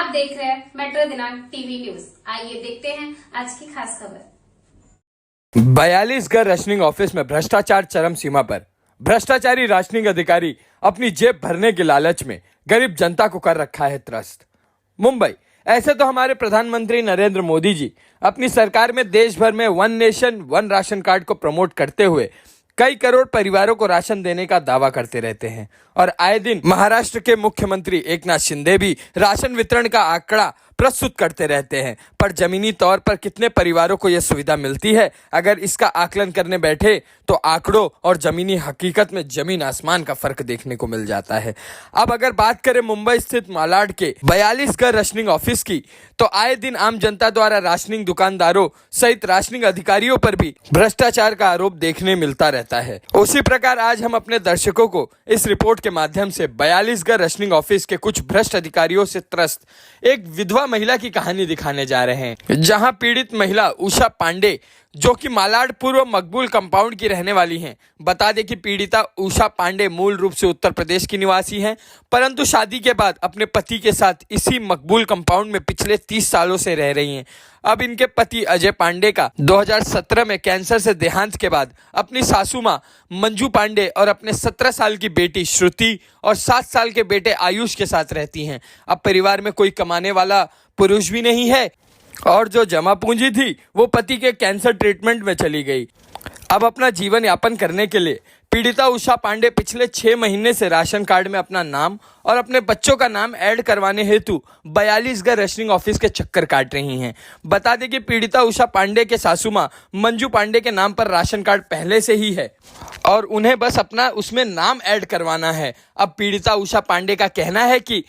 आप देख रहे हैं मेट्रो दिनांक टीवी न्यूज। आइए देखते हैं आज की खास खबर। 42 घर राशनिंग ऑफिस में भ्रष्टाचार चरम सीमा पर। भ्रष्टाचारी राशनिंग अधिकारी अपनी जेब भरने के लालच में गरीब जनता को कर रखा है त्रस्त। मुंबई। ऐसे तो हमारे प्रधानमंत्री नरेंद्र मोदी जी अपनी सरकार में देश भर में one nation one ration card को प्रमोट करते हुए कई करोड़ परिवारों को राशन देने का दावा करते रहते हैं और आए दिन महाराष्ट्र के मुख्यमंत्री एकनाथ शिंदे भी राशन वितरण का आंकड़ा प्रस्तुत करते रहते हैं। पर जमीनी तौर पर कितने परिवारों को यह सुविधा मिलती है, अगर इसका आकलन करने बैठे तो आंकड़ों और जमीनी हकीकत में जमीन आसमान का फर्क देखने को मिल जाता है। अब अगर बात करें मुंबई स्थित मालाड के 42 घर राशनिंग ऑफिस की, तो आए दिन आम जनता द्वारा राशनिंग दुकानदारों सहित राशनिंग अधिकारियों पर भी भ्रष्टाचार का आरोप देखने मिलता रहता है। उसी प्रकार आज हम अपने दर्शकों को इस रिपोर्ट के माध्यम से 42 घर राशनिंग ऑफिस के कुछ भ्रष्ट अधिकारियों से त्रस्त एक विधवा महिला की कहानी दिखाने जा रहे हैं, जहां पीड़ित महिला उषा पांडे, जो कि मालाड पूर्व मकबूल कंपाउंड की रहने वाली हैं। बता दें कि पीड़िता उषा पांडे मूल रूप से उत्तर प्रदेश की निवासी हैं, परंतु शादी के बाद अपने पति के साथ इसी मकबूल कंपाउंड में पिछले 30 सालों से रह रही हैं। अब इनके पति अजय पांडे का 2017 में कैंसर से देहांत के बाद अपनी सासू मां मंजू पांडे और अपने 17 साल की बेटी श्रुति और 7 साल के बेटे आयुष के साथ रहती हैं। अब परिवार में कोई कमाने वाला पुरुष भी नहीं है और जो जमा पूंजी थी वो पति के कैंसर ट्रीटमेंट में चली गई। अब अपना जीवन यापन करने के लिए पीड़िता उषा पांडे पिछले 6 महीने से राशन कार्ड में अपना नाम और अपने बच्चों का नाम ऐड करवाने हेतु 42 घर राशनिंग ऑफिस के चक्कर काट रही हैं। बता दें कि पीड़िता उषा पांडे के सासू मां मंजू पांडे के नाम पर राशन कार्ड पहले से ही है और उन्हें बस अपना उसमें नाम ऐड करवाना है। अब पीड़िता उषा पांडे का कहना है कि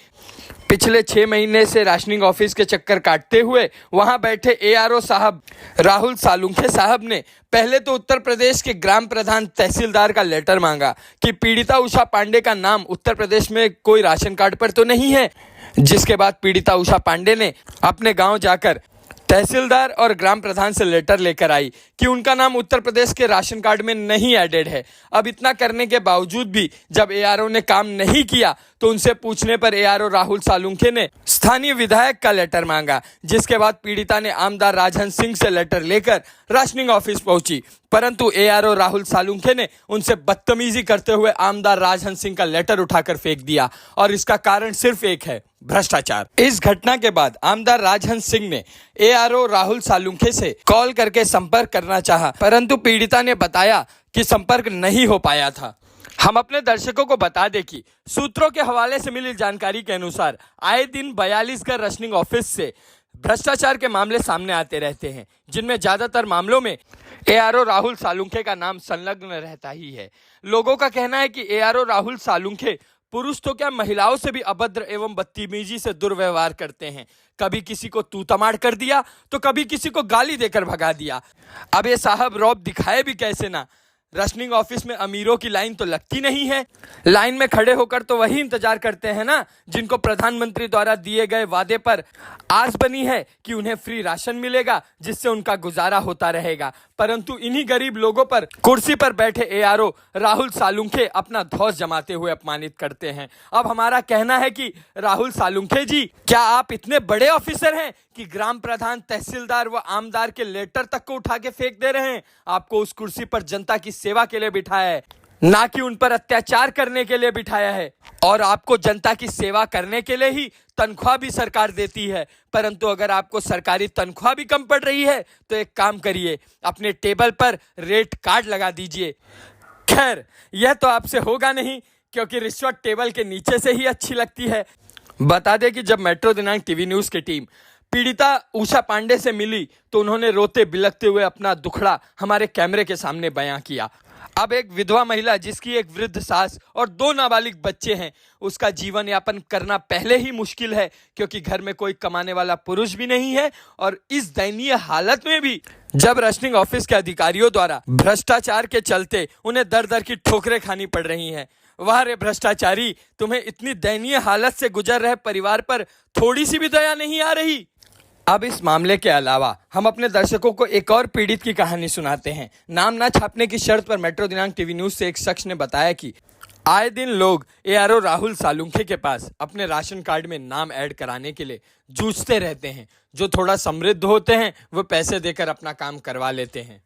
पिछले 6 महीने से राशनिंग ऑफिस के चक्कर काटते हुए वहां बैठे एआरओ साहब राहुल सालुंखे साहब ने पहले तो उत्तर प्रदेश के ग्राम प्रधान तहसीलदार का लेटर मांगा कि पीड़िता उषा पांडे का नाम उत्तर प्रदेश में कोई राशन कार्ड पर तो नहीं है, जिसके बाद पीड़िता उषा पांडे ने अपने गांव जाकर तहसीलदार और ग्राम प्रधान से लेटर लेकर आई कि उनका नाम उत्तर प्रदेश के राशन कार्ड में नहीं एडेड है। अब इतना करने के बावजूद भी जब एआरओ ने काम नहीं किया तो उनसे पूछने पर एआरओ राहुल सालुंखे ने स्थानीय विधायक का लेटर मांगा, जिसके बाद पीड़िता ने आमदार राजहंस सिंह से लेटर लेकर राशनिंग ऑफिस पहुंची, परंतु एआरओ राहुल सालुंखे ने उनसे बदतमीजी करते हुए आमदार राजहंस सिंह का लेटर उठाकर फेंक दिया और इसका कारण सिर्फ एक है, भ्रष्टाचार। इस घटना के बाद आमदार राजहंस सिंह ने एआरओ राहुल सालुंखे से कॉल करके संपर्क करना चाहा, परंतु पीड़िता ने बताया कि संपर्क नहीं हो पाया था। हम अपने दर्शकों को बता दें कि सूत्रों के हवाले से मिली जानकारी के अनुसार आए दिन 42 घर राशनिंग ऑफिस से भ्रष्टाचार के मामले सामने आते रहते हैं, जिनमें ज्यादातर मामलों में एआरओ राहुल सालुंखे का नाम संलग्न रहता ही है। लोगों का कहना है कि एआरओ राहुल सालुंखे पुरुष तो क्या महिलाओं से भी अभद्र एवं बदतमीजी से दुर्व्यवहार करते हैं। कभी किसी को तू तमाड़ कर दिया तो कभी किसी को गाली देकर भगा दिया। अब ये साहब रौब दिखाए भी कैसे ना। राशनिंग ऑफिस में अमीरों की लाइन तो लगती नहीं है, लाइन में खड़े होकर तो वही इंतजार करते हैं ना जिनको प्रधानमंत्री द्वारा दिए गए वादे पर आस बनी है कि उन्हें फ्री राशन मिलेगा, जिससे उनका गुजारा होता रहेगा। परंतु इन्हीं गरीब लोगों पर कुर्सी पर बैठे एआरओ राहुल सालुंखे अपना धौंस जमाते हुए अपमानित करते हैं। अब हमारा कहना है कि राहुल सालुंखे जी, क्या आप इतने बड़े ऑफिसर हैं कि ग्राम प्रधान, तहसीलदार व आमदार के लेटर तक को उठा के फेंक दे रहे हैं? आपको उस कुर्सी पर जनता की सेवा के लिए बिठाया है, ना कि उन पर अत्याचार करने के लिए बिठाया है। और आपको जनता की सेवा करने के लिए ही तनख्वाह भी सरकार देती है, परंतु अगर आपको सरकारी तनख्वाह भी कम पड़ रही है तो एक काम करिए, अपने टेबल पर रेट कार्ड लगा दीजिए। खैर, यह तो आपसे होगा नहीं, क्योंकि रिश्वत टेबल के नीचे से ही अच्छी लगती है। बता दें कि जब मेट्रो दिनांक टीवी न्यूज की टीम पीड़िता उषा पांडे से मिली तो उन्होंने रोते बिलखते हुए अपना दुखड़ा हमारे कैमरे के सामने बयां किया। अब एक विधवा महिला जिसकी एक वृद्ध सास और 2 नाबालिग बच्चे हैं, उसका जीवन यापन करना पहले ही मुश्किल है, क्योंकि घर में कोई कमाने वाला पुरुष भी नहीं है और इस दयनीय हालत में भी जब राशनिंग ऑफिस के अधिकारियों द्वारा भ्रष्टाचार के चलते उन्हें दर दर की ठोकरें खानी पड़ रही हैं। वाह रे भ्रष्टाचारी, तुम्हें इतनी दयनीय हालत से गुजर रहे परिवार पर थोड़ी सी भी दया नहीं आ रही? अब इस मामले के अलावा हम अपने दर्शकों को एक और पीड़ित की कहानी सुनाते हैं। नाम ना छापने की शर्त पर मेट्रो दिनांक टीवी न्यूज से एक शख्स ने बताया कि आए दिन लोग एआरओ राहुल सालुंखे के पास अपने राशन कार्ड में नाम ऐड कराने के लिए जूझते रहते हैं। जो थोड़ा समृद्ध होते हैं वो पैसे देकर अपना काम करवा लेते हैं,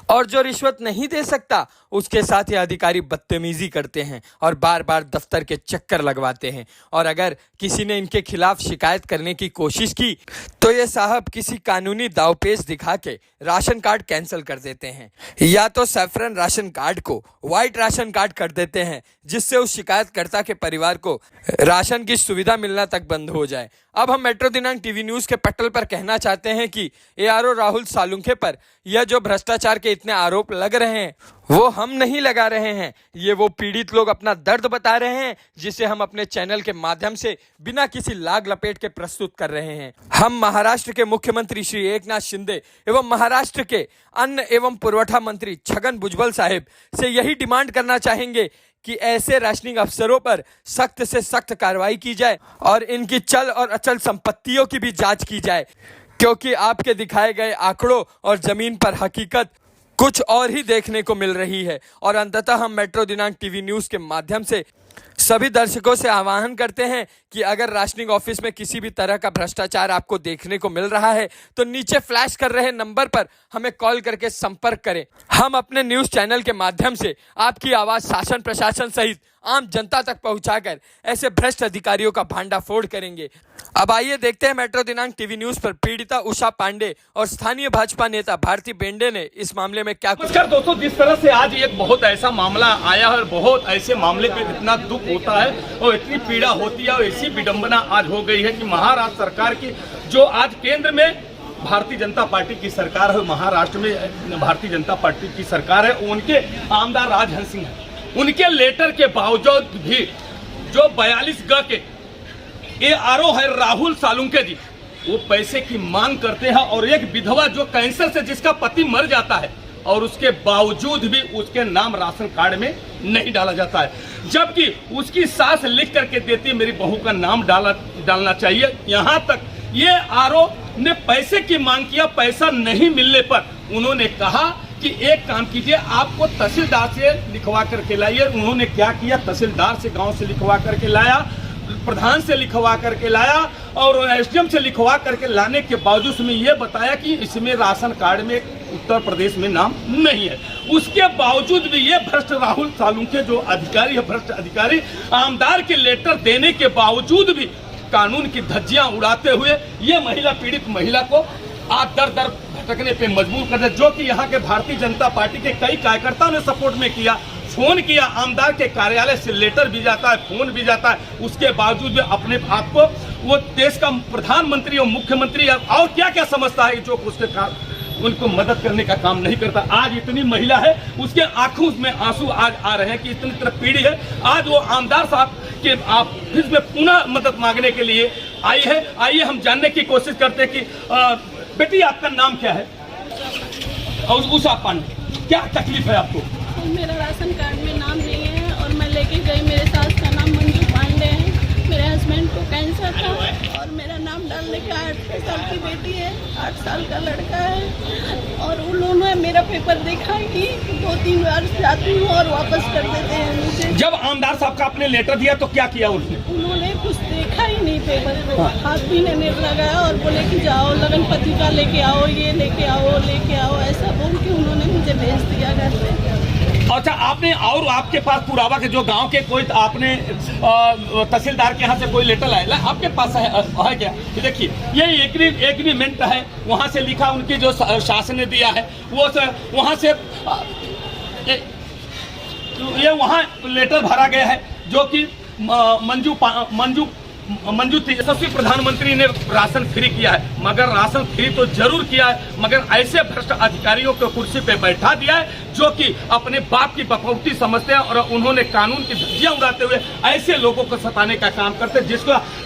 और जो रिश्वत नहीं दे सकता उसके साथ ये अधिकारी बदतमीजी करते हैं और बार बार दफ्तर के चक्कर लगवाते हैं। और अगर किसी ने इनके खिलाफ शिकायत करने की कोशिश की तो ये साहब किसी कानूनी दावपेच दिखा के राशन कार्ड कैंसिल कर देते हैं, या तो सैफरन राशन कार्ड को व्हाइट राशन कार्ड कर देते हैं, जिससे उस शिकायतकर्ता के परिवार को राशन की सुविधा मिलना तक बंद हो जाए। अब हम मेट्रो दिनांक टीवी न्यूज के पटल पर कहना चाहते हैं कि ARO राहुल सालुंखे पर यह जो भ्रष्टाचार के इतने आरोप लग रहे हैं वो हम नहीं लगा रहे हैं, ये वो पीड़ित लोग अपना दर्द बता रहे हैं, जिसे हम अपने चैनल के माध्यम से बिना किसी लाग लपेट के प्रस्तुत कर रहे हैं। हम महाराष्ट्र के मुख्यमंत्री श्री एकनाथ शिंदे एवं महाराष्ट्र के अन्न एवं पुरवठा मंत्री छगन भुजबल साहिब से यही डिमांड करना चाहेंगे कि ऐसे राशनिंग अफसरों पर सख्त से सख्त कार्रवाई की जाए और इनकी चल और अचल संपत्तियों की भी जांच की जाए, क्योंकि आपके दिखाए गए आंकड़ों और जमीन पर हकीकत कुछ और ही देखने को मिल रही है। और अंततः हम मेट्रो दिनांक टीवी न्यूज के माध्यम से सभी दर्शकों से आह्वान करते हैं कि अगर राशनिंग ऑफिस में किसी भी तरह का भ्रष्टाचार आपको देखने को मिल रहा है तो नीचे फ्लैश कर रहे नंबर पर हमें कॉल करके संपर्क करें। हम अपने न्यूज चैनल के माध्यम से आपकी आवाज शासन प्रशासन सहित आम जनता तक पहुंचाकर ऐसे भ्रष्ट अधिकारियों का भांडाफोड़ करेंगे। अब आइए देखते हैं मेट्रो दिनांक टीवी न्यूज पर पीड़िता उषा पांडे और स्थानीय भाजपा नेता भारती बेंडे ने इस मामले में क्या नमस्कार दोस्तों, जिस तरह से आज एक बहुत ऐसा मामला आया है और बहुत ऐसे मामले पे इतना दुख होता है और इतनी पीड़ा होती है और ऐसी विडंबना आज हो गई है कि महाराष्ट्र सरकार की जो आज केंद्र में भारतीय जनता पार्टी की सरकार है, महाराष्ट्र में भारतीय जनता पार्टी की सरकार है, उनके आमदार राजहंस सिंह है, उनके लेटर के बावजूद भी जो 42 के ARO है राहुल सालुंखे जी, वो पैसे की मांग करते हैं। और एक विधवा जो कैंसर से जिसका पति मर जाता है और उसके बावजूद भी उसके नाम राशन कार्ड में नहीं डाला जाता है, जबकि उसकी सास लिख करके देती है मेरी बहू का नाम डालना चाहिए। यहाँ तक ये ARO ने पैसे की मांग किया, पैसा नहीं मिलने पर उन्होंने कहा कि एक काम कीजिए, आपको तहसीलदार से लिखवा करके लाइए। उन्होंने क्या किया, तहसीलदार से गांव से लिखवा करके लाया, प्रधान से लिखवा करके लाया और SDM से लिखवा करके लाने के बावजूद उसमें यह बताया कि इसमें राशन कार्ड में उत्तर प्रदेश में नाम नहीं है। उसके बावजूद भी ये भ्रष्ट राहुल सालुंखे जो अधिकारी है, भ्रष्ट अधिकारी, आमदार के लेटर देने के बावजूद भी कानून की धज्जियां उड़ाते हुए ये महिला, पीड़ित महिला को आज दर दर भटकने पे मजबूर कर दे, जो कि यहाँ के भारतीय जनता पार्टी के कई कार्यकर्ताओं ने सपोर्ट में किया। फोन किया, आमदार के कार्यालय से लेटर भी जाता है, फोन भी जाता है, उसके बावजूद भी अपने आप को वो देश का प्रधानमंत्री और मुख्यमंत्री और क्या क्या समझता है जो उसके उनको मदद करने का काम नहीं करता। आज इतनी महिला है, उसके आंखों में आंसू आज आ रहे हैं कि इतनी तरह पीड़ी है। आज वो आमदार साहब के ऑफिस में पुनः मदद मांगने के लिए आई है। आइए हम जानने की कोशिश करते हैं कि बेटी आपका नाम क्या है? और उषा पांडे, क्या तकलीफ है आपको? मेरा राशन कार्ड में नाम नहीं है और मैं लेके गई, मेरे सास का नाम मंजू पांडे है, मेरे हस्बैंड को कैंसर था और मेरा नाम डालने का 8 साल की बेटी है, 8 साल का लड़का है। और उन्होंने मेरा पेपर देखा ही 2-3 बार जाती हूँ और वापस कर देते हैं मुझे। जब आमदार साहब का आपने लेटर दिया तो क्या किया उन्होंने कुछ देखा ही नहीं पेपर को, हाथ भी नहीं लगाया और बोले कि जाओ लगन पत्रिका लेके आओ, ये लेके आओ, ऐसा बोल के उन्होंने मुझे भेज दिया घर पे। अच्छा, आपने और आपके पास पुरावा के जो गांव के कोई आपने तहसीलदार के यहाँ से कोई लेटर लाया आपके पास है क्या? देखिए, ये एग्रीमेंट है, वहाँ से लिखा, उनकी जो शासन ने दिया है वो वहाँ से ये वहाँ लेटर भरा गया है जो कि मंजू थी। यशस्वी प्रधानमंत्री ने राशन फ्री किया है, मगर राशन फ्री तो जरूर किया है, मगर ऐसे भ्रष्ट अधिकारियों को कुर्सी पे बैठा दिया है जो कि अपने बाप की बकौती समझते हैं और उन्होंने कानून की धज्जियां उड़ाते हुए ऐसे लोगों को सताने का काम करते हैं।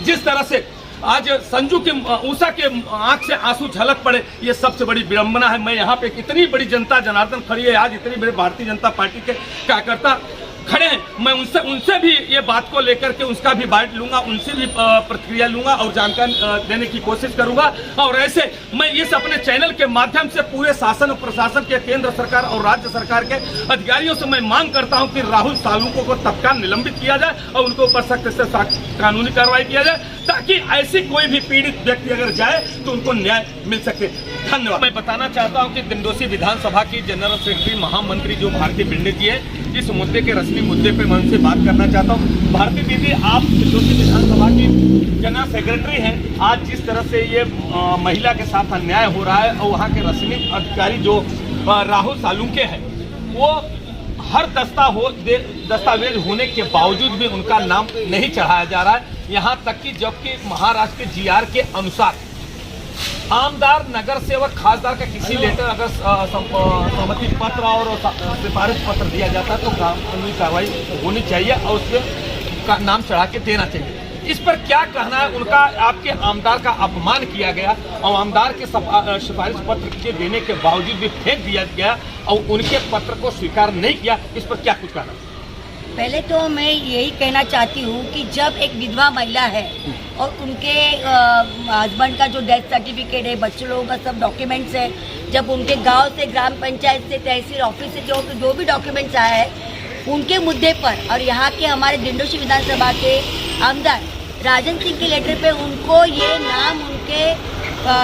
जिस तरह से आज संजू के उषा के आंख से आंसू झलक पड़े, ये सबसे बड़ी विडंबना है। मैं यहाँ पे इतनी बड़ी जनता जनार्दन खड़ी है, आज इतनी बड़ी भारतीय जनता पार्टी के कार्यकर्ता खड़े हैं, मैं उनसे भी ये बात को लेकर के उसका भी बाइट लूंगा, उनसे भी प्रतिक्रिया लूंगा और जानकारी देने की कोशिश करूंगा। और ऐसे मैं इस अपने चैनल के माध्यम से पूरे शासन और प्रशासन के, केंद्र सरकार और राज्य सरकार के अधिकारियों से मैं मांग करता हूं कि राहुल सालुंको को तत्काल निलंबित किया जाए और उनके ऊपर सख्त से कानूनी कार्रवाई किया जाए, ताकि ऐसी कोई भी पीड़ित व्यक्ति अगर जाए तो उनको न्याय मिल सके। धन्यवाद। मैं बताना चाहता हूं कि दिंडोसी विधानसभा की जनरल सेक्रेटरी महामंत्री जो भारती बिंडे जी है, इस मुद्दे के रस्मी मुद्दे पे मैं उनसे बात करना चाहता हूं। भारती दीदी, आप दिंडोसी विधानसभा की जनरल सेक्रेटरी हैं। आज जिस तरह से ये महिला के साथ अन्याय हो रहा है और वहाँ के रस्मी अधिकारी जो राहुल सालुंके हैं, वो हर दस्तावेज होने के बावजूद भी उनका नाम नहीं चढ़ाया जा रहा है। यहाँ तक कि जबकि महाराष्ट्र के जीआर के अनुसार आमदार, नगर सेवक, खासदार का किसी लेटर अगर सहमति पत्र और सिफारिश पत्र दिया जाता है तो कानूनी कार्रवाई होनी चाहिए और उसमें नाम चढ़ा के देना चाहिए। इस पर क्या कहना है उनका? आपके आमदार का अपमान किया गया और आमदार के सिफारिश पत्र के देने के बावजूद भी फेंक दिया गया और उनके पत्र को स्वीकार नहीं किया, इस पर क्या कुछ कहना? पहले तो मैं यही कहना चाहती हूँ कि जब एक विधवा महिला है और उनके हस्बैंड का जो डेथ सर्टिफिकेट है, बच्चों लोगों का सब डॉक्यूमेंट्स है, जब उनके गांव से, ग्राम पंचायत से, तहसील ऑफिस से जो भी डॉक्यूमेंट्स आया है, उनके मुद्दे पर और यहाँ के हमारे दिंडोशी विधानसभा के आमदार राजन सिंह के लेटर पे उनको ये नाम, उनके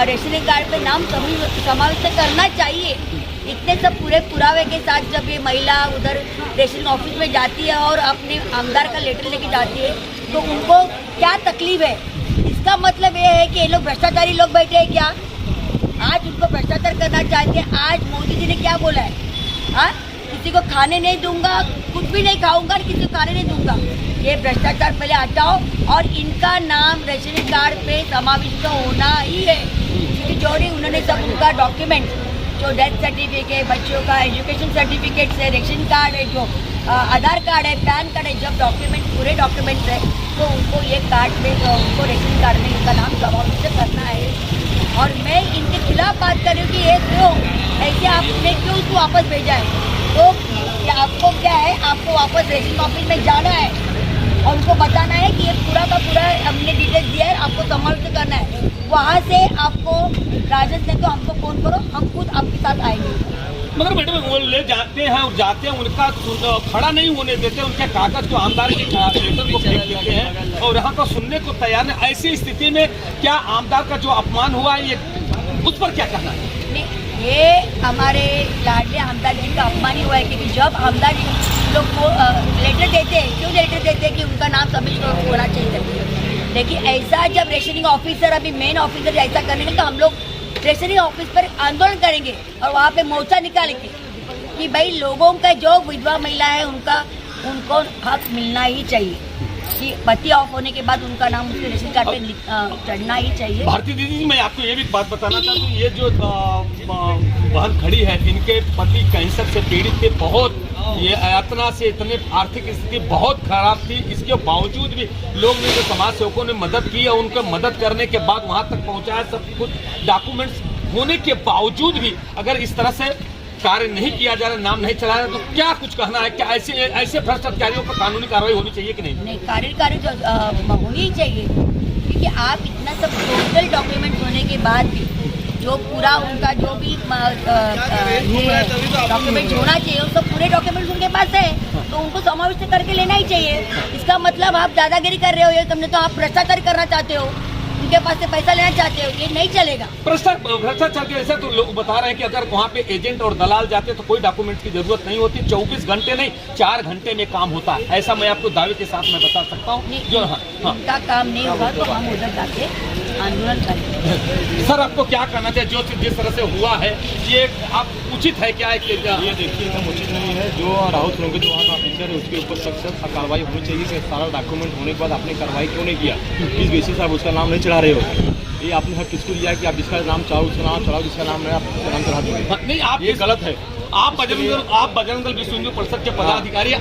रेशनिंग कार्ड पे नाम समाविष्ट करना चाहिए। इतने सब पूरे पुरावे के साथ जब ये महिला उधर रेशनिंग ऑफिस में जाती है और अपने आमदार का लेटर लेके जाती है तो उनको क्या तकलीफ है? इसका मतलब ये है कि ये लोग भ्रष्टाचारी लोग बैठे हैं क्या? आज उनको भ्रष्टाचार करना चाहते हैं। आज मोदी जी ने क्या बोला है? हाँ, किसी को खाने नहीं दूंगा, कुछ भी नहीं खाऊंगा, किसी को खाने नहीं दूंगा। ये भ्रष्टाचार पहले हटाओ और इनका नाम रेशनिंग कार्ड पे समाविष्ट होना ही है, क्योंकि जो नहीं उन्होंने सब उनका डॉक्यूमेंट, जो डेथ सर्टिफिकेट, बच्चों का एजुकेशन सर्टिफिकेट है, रेशन कार्ड है, जो आधार कार्ड है, पैन कार्ड है, जब डॉक्यूमेंट पूरे डॉक्यूमेंट्स है तो उनको ये कार्ड में, उनको रेशन कार्ड में इनका नाम समाविष्ट करना है। और मैं इनके खिलाफ बात कर रही हूँ कि ये क्यों ऐसे आपने क्यों उसको वापस भेजा है? तो आपको क्या है, आपको वापस रेशन ऑफिस में जाना है और उनको बताना है कि ये पूरा का पूरा हमने डिटेल्स दिया है, आपको समाविष्ट करना है। वहाँ से आपको राजन से तो हमको फोन करो, हम खुद आपके साथ आएंगे। मगर मैडम वो ले जाते हैं और जाते हैं, उनका खड़ा नहीं होने देते, उनके कागज को, आमदार के लेटर को फेंक देते हैं और यहाँ तो सुनने को तैयार नहीं। ऐसी स्थिति में क्या आमदार का जो अपमान हुआ है, ये उस पर क्या कहना है? ये हमारे लाडले आमदार जी का अपमान ही हुआ है, क्योंकि जब आमदार जी लोग को लेटर देते हैं, क्यों लेटर देते हैं कि उनका नाम सबमिट होना चाहिए। लेकिन ऐसा जब रेशनिंग ऑफिसर, अभी मेन ऑफिसर ऐसा करेंगे तो हम लोग रेशनिंग ऑफिस पर आंदोलन करेंगे और वहाँ पे मोर्चा निकालेंगे कि भाई लोगों का जो विधवा महिला है उनको हक मिलना ही चाहिए, कि पति ऑफ होने के बाद उनका नाम उसके रेशन कार्ड पे चढ़ना ही चाहिए। भारती दीदी जी, मैं आपको ये भी बात बताना चाहता हूँ, ये जो बहन खड़ी है, इनके पति कैंसर से पीड़ित थे, बहुत ये यातना से, इतने आर्थिक स्थिति बहुत खराब थी, इसके बावजूद भी लोग ने, जो समाज सेवकों ने मदद की और उनको मदद करने के बाद वहाँ तक पहुँचाया, सब कुछ डॉक्यूमेंट्स होने के बावजूद भी अगर इस तरह से कार्य नहीं किया जा रहा, नाम नहीं चला रहा, तो क्या कुछ कहना है? क्या ऐसे भ्रष्ट अधिकारियों पर कानूनी कार्रवाई होनी चाहिए कि नहीं? कार्य होनी ही चाहिए, क्योंकि आप इतना सब टोटल डॉक्यूमेंट होने के बाद भी जो पूरा उनका जो भी डॉक्यूमेंट होना चाहिए, वो सब पूरे डॉक्यूमेंट्स उनके पास है, तो उनको समाविष्ट करके लेना ही चाहिए। इसका मतलब आप दादागिरी कर रहे हो, ये तुमने तो आप भ्रष्टाचार करना चाहते हो, उनके पास से पैसा लेना चाहते हो, ये नहीं चलेगा। भ्रष्टाचार के ऐसा तो लोग बता रहे हैं कि अगर वहाँ पे एजेंट और दलाल जाते तो कोई डॉक्यूमेंट की जरूरत नहीं होती, 24 घंटे नहीं 4 घंटे में काम होता है। ऐसा मैं आपको दावे के साथ मैं बता सकता हूँ। जो उनका काम नहीं होगा तो हम उधर जाके आंदोलन करेंगे। सर, आपको क्या करना चाहिए? जो जिस तरह से हुआ है, ये आप उचित है क्या? ये देखिए, एकदम उचित नहीं है। जो राहुल सालुंके जो वहाँ का ऑफिसर है, उसके ऊपर सख्त कार्रवाई होनी चाहिए कि सारा डॉक्यूमेंट होने के बाद आपने कार्रवाई क्यों नहीं किया, किस बेसिस आप उसका नाम नहीं चढ़ा रहे हो? ये आपने हक किसको दिया कि आप जिसका नाम चाहो उसका नाम चढ़ाओ, जिसका नाम है आप उसका नाम चढ़ा दोगे? नहीं, आप ये गलत है। आप बजरंग दल विश्व हिंदू परिषद के पदाधिकारी,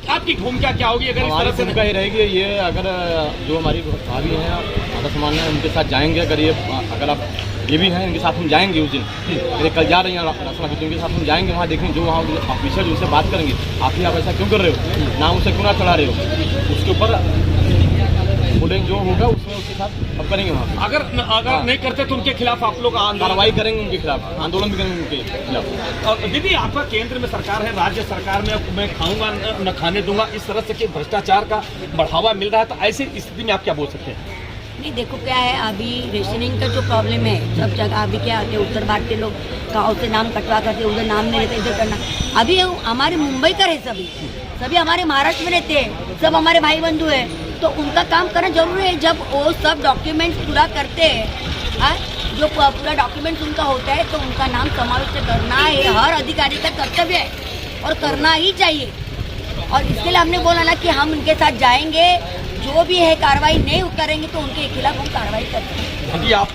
आपकी भूमिका क्या होगी अगर इस तरह से? भूमिका ये रहेगी, ये अगर जो हमारी भाभी हैं आदर सम्मान है, उनके साथ जाएंगे। अगर आप ये भी हैं, इनके साथ हम जाएंगे उस दिन। अगर कल जा रही हैं राशन ऑफिस, उनके साथ हम जाएंगे वहाँ देखेंगे, जो वहाँ ऑफिसर उनसे बात करेंगे, आप ऐसा क्यों कर रहे हो, नाम उसे क्यों ना चढ़ा रहे हो, उसके ऊपर बोलेंगे, जो होगा उसमें उसके साथ अब करेंगे वहाँ। अगर नहीं करते तो उनके खिलाफ आप लोग कार्रवाई करेंगे, उनके खिलाफ आंदोलन भी करेंगे उनके खिलाफ। और दीदी, आपका केंद्र में सरकार है, राज्य सरकार में मैं खाऊंगा न खाने दूंगा, इस तरह से कि भ्रष्टाचार का बढ़ावा मिल रहा है, तो ऐसी स्थिति में आप क्या बोल सकते हैं? नहीं, देखो क्या है, अभी रेशनिंग का जो प्रॉब्लम है सब जगह। अभी क्या आते उत्तर भारत के लोग गाँव से नाम कटवा करते, उधर नाम नहीं रहते, इधर करना। अभी हमारे मुंबई का है, सभी हमारे महाराष्ट्र में रहते हैं, सब हमारे भाई बंधु है, तो उनका काम करना जरूरी है। जब वो सब डॉक्यूमेंट्स पूरा करते हैं, जो पूरा डॉक्यूमेंट्स उनका होता है, तो उनका नाम समाविष्ट करना है हर अधिकारी का कर्तव्य है और करना ही चाहिए। और इसके लिए हमने बोला ना कि हम उनके साथ जाएंगे, जो भी है कार्रवाई नहीं करेंगे तो उनके खिलाफ हम कार्रवाई करेंगे। जी, आप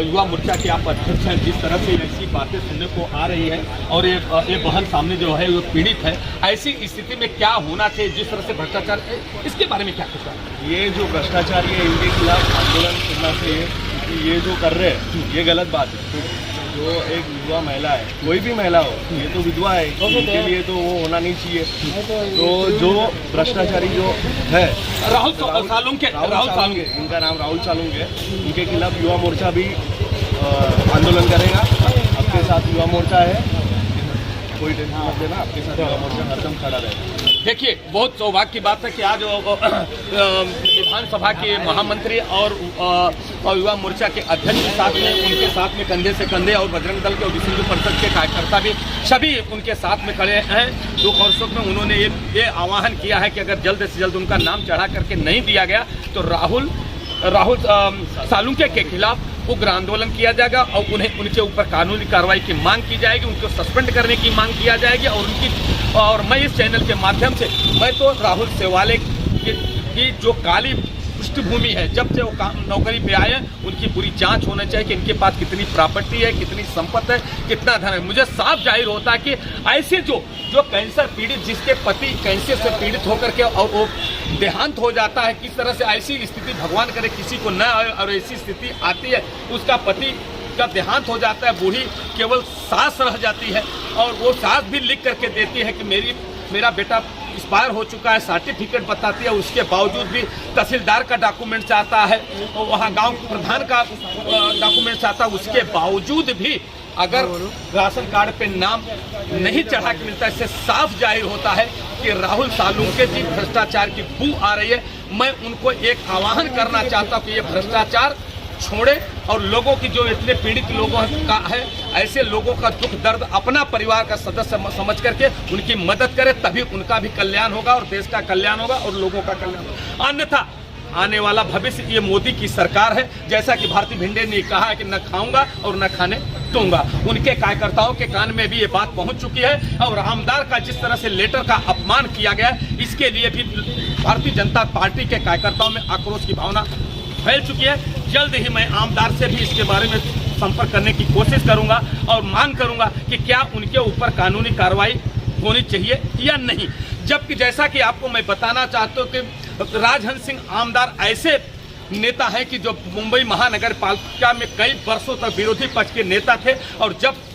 युवा मोर्चा के आप अध्यक्ष हैं, जिस तरह से ऐसी बातें सुनने को आ रही है और ये बहन सामने जो है वो पीड़ित है, ऐसी स्थिति में क्या होना चाहिए, जिस तरह से भ्रष्टाचार, इसके बारे में क्या कहता है? ये जो भ्रष्टाचारी है, इनके खिलाफ आंदोलन करना चाहिए, क्योंकि ये जो कर रहे हैं ये गलत बात है। जो एक विधवा महिला है, कोई भी महिला हो, ये तो विधवा है, इनके लिए तो वो होना नहीं चाहिए। तो जो भ्रष्टाचारी जो है राहुल सालुंके, इनका नाम राहुल सालुंके, इनके खिलाफ युवा मोर्चा भी आंदोलन करेगा। आपके साथ युवा मोर्चा है, कोई टेंशन मत लेना, आपके साथ युवा मोर्चा हरदम खड़ा रहेगा। देखिए, बहुत सौभाग्य की बात है कि आज विधानसभा के महामंत्री और युवा मोर्चा के अध्यक्ष के साथ में, उनके साथ में कंधे से कंधे, और बजरंग दल के और विश्व हिंदू परिषद के कार्यकर्ता भी सभी उनके साथ में खड़े हैं। दुख और सुख में उन्होंने ये आह्वान किया है कि अगर जल्द से जल्द उनका नाम चढ़ा करके नहीं दिया गया तो राहुल सालुंके के खिलाफ उग्र आंदोलन किया जाएगा और उनके ऊपर कानूनी कार्रवाई की मांग की जाएगी, उनको सस्पेंड करने की मांग किया जाएगी। और मैं इस चैनल के माध्यम से मैं तो राहुल सेवाले की जो काली पृष्ठभूमि है, जब से वो नौकरी पे आए, उनकी पूरी जांच होना चाहिए कि इनके पास कितनी प्रॉपर्टी है, कितनी संपत्ति है, कितना धन है। मुझे साफ जाहिर होता है कि ऐसे जो कैंसर पीड़ित, जिसके पति कैंसर से पीड़ित होकर के और वो देहांत हो जाता है, किस तरह से ऐसी स्थिति भगवान करे किसी को न आए, और ऐसी स्थिति आती है, उसका पति का देहांत हो जाता है, बूढ़ी केवल सास रह जाती है, और वो सास भी लिख करके देती है कि मेरा बेटा एक्सपायर हो चुका है, सर्टिफिकेट बताती है, उसके बावजूद भी तहसीलदार का डॉक्यूमेंट चाहता है, और वहाँ गांव प्रधान का डॉक्यूमेंट चाहता है, उसके बावजूद भी अगर राशन कार्ड पे नाम नहीं चढ़ा के मिलता है, इससे साफ जाहिर होता है कि राहुल सालुंके जी भ्रष्टाचार की बू आ रही है। मैं उनको एक आह्वान करना चाहता हूँ कि ये भ्रष्टाचार छोड़े और लोगों की जो इतने पीड़ित लोगों का है, ऐसे लोगों का दुख दर्द अपना परिवार का सदस्य समझ करके उनकी मदद करे, तभी उनका भी कल्याण होगा और देश का कल्याण होगा और लोगों का कल्याण होगा। अन्यथा आने वाला भविष्य ये मोदी की सरकार है, जैसा कि भारती भिंडे ने कहा है कि न खाऊंगा और न खाने दूंगा। उनके कार्यकर्ताओं के कान में भी ये बात पहुंच चुकी है, और आमदार का जिस तरह से लेटर का अपमान किया गया, इसके लिए भी भारतीय जनता पार्टी के कार्यकर्ताओं में आक्रोश की भावना फैल चुकी है। जल्द ही मैं आमदार से भी इसके बारे में संपर्क करने की कोशिश करूंगा और मांग करूंगा कि क्या उनके ऊपर कानूनी कार्रवाई होनी चाहिए या नहीं। जबकि जैसा कि आपको मैं बताना चाहता हूं कि राजहंस सिंह आमदार ऐसे नेता है कि जो मुंबई महानगर पालिका में कई वर्षों तक विरोधी पक्ष के नेता थे, और जब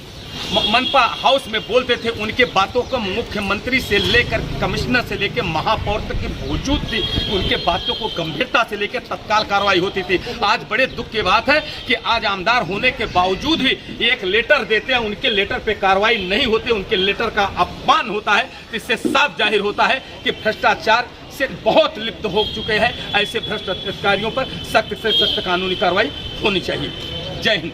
मनपा हाउस में बोलते थे, उनके बातों को मुख्यमंत्री से लेकर कमिश्नर से लेकर महापौर तक की मौजूद थी, उनके बातों को गंभीरता से लेकर तत्काल कार्रवाई होती थी। आज बड़े दुख की बात है कि आज आमदार होने के बावजूद भी एक लेटर देते हैं, उनके लेटर पे कार्रवाई नहीं होती, उनके लेटर का अपमान होता है। इससे साफ जाहिर होता है कि भ्रष्टाचार से बहुत लिप्त हो चुके हैं। ऐसे भ्रष्ट अधिकारियों पर सख्त से सख्त कानूनी कार्रवाई होनी चाहिए। जय हिंद।